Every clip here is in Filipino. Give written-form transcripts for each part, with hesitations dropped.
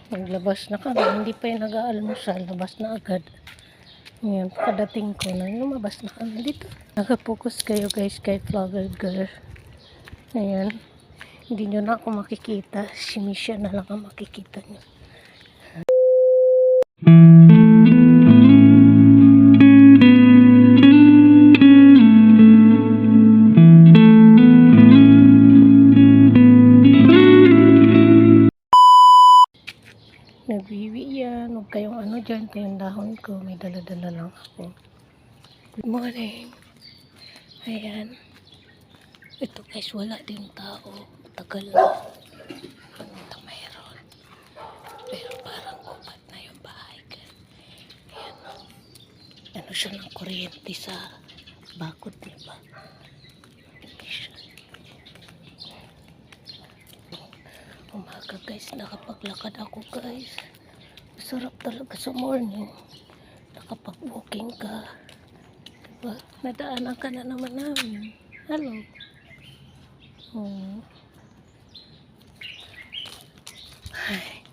Naglabas na kami, hindi pa yung nag-aalmusal, labas na agad. Ngayon, pagdating ko na, lumabas na kami dito. Nakapokus kayo guys kay Flower Girl. Ayan, hindi nyo na ako makikita. Si Misha na lang ang makikita nyo. Nagwiwi yan. Huwag kayong ano dyan. Kayong dahon ko. May dala-dala lang ako. Good morning. Ayan. Ito guys, wala din tao. Tagal na. Ano mayroon. Pero parang upat na yung bahay. Ayan. Ano siya ng kuryente sa bakod niya ba? Umaga guys, nakapaglakad ako guys. Masarap talaga sa morning. Nakapag-walking ka. Diba? Nadaanan ka na naman namin. Hello. Oh. Ay.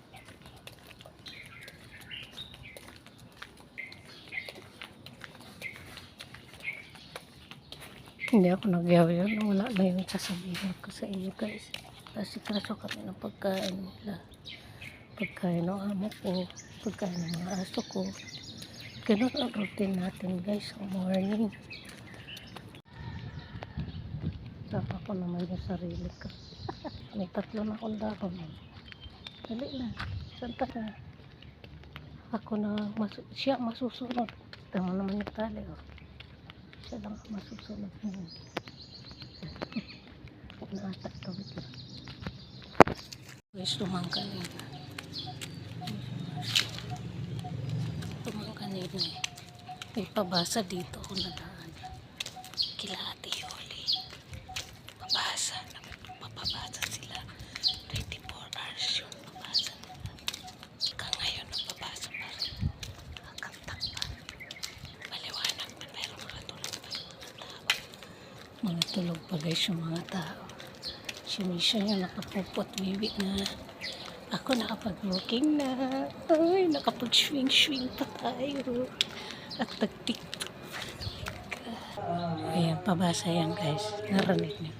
Hindi ako nagyaw-yaw na wala na yung sasabihin ko sa inyo guys. Kasi kaso kami ng pagkain nila. Pagkain ng amo ko. Pagkain ng mga aso ko. Ganun ang routine natin guys sa morning. Saka ko naman yung sarili ko. May 3 na akong dahon. Dali na. Santa na. Ako na, siya masusunod. Tama naman yung tali. Oh. Siya lang masusunod. Nakatatawid lang. Guys, tumangkanina. Tumangkanina eh. May pabasa dito ako nadaan. Kila Ate Yoli. Pabasa. Papabasa sila. 24 hours yung pabasa nila. Hanggang ngayon nagpabasa pa rin. Hanggang takpan. Maliwanag na pero makatulog pa yung mga tao. Mga tulog pa guys yung mga tao. Si Misha yung nakapupot bibi na. Ako nakapag-walking na. Ay, nakapag-swing-swing pa tayo. At nag-tiktok. Ayan, pabasa yan guys. Narinig niyo.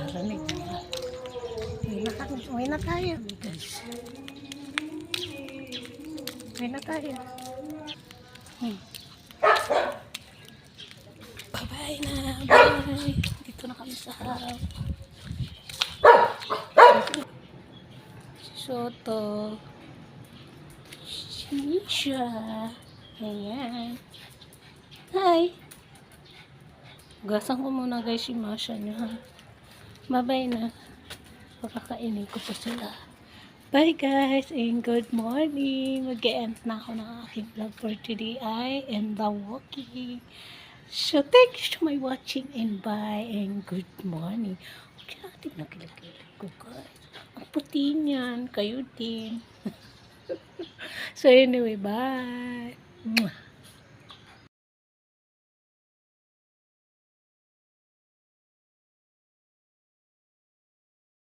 Narinig niyo. Uwi na tayo guys. Uwi na tayo. Bye-bye na. Bye. Dito na kami sa harap. Soto. Misha. Ayan. Hi. Gasan ko muna guys si Masha niya. Bye-bye na. Pakakainin ko pa sila. Bye guys and good morning. Mag-e-end na ako ng aking vlog for today. I am the walking. So thank you to my watching and bye and good morning. Okay natin nakilakilig ko guys. Ang puti niyan. Kayo din. So anyway, bye.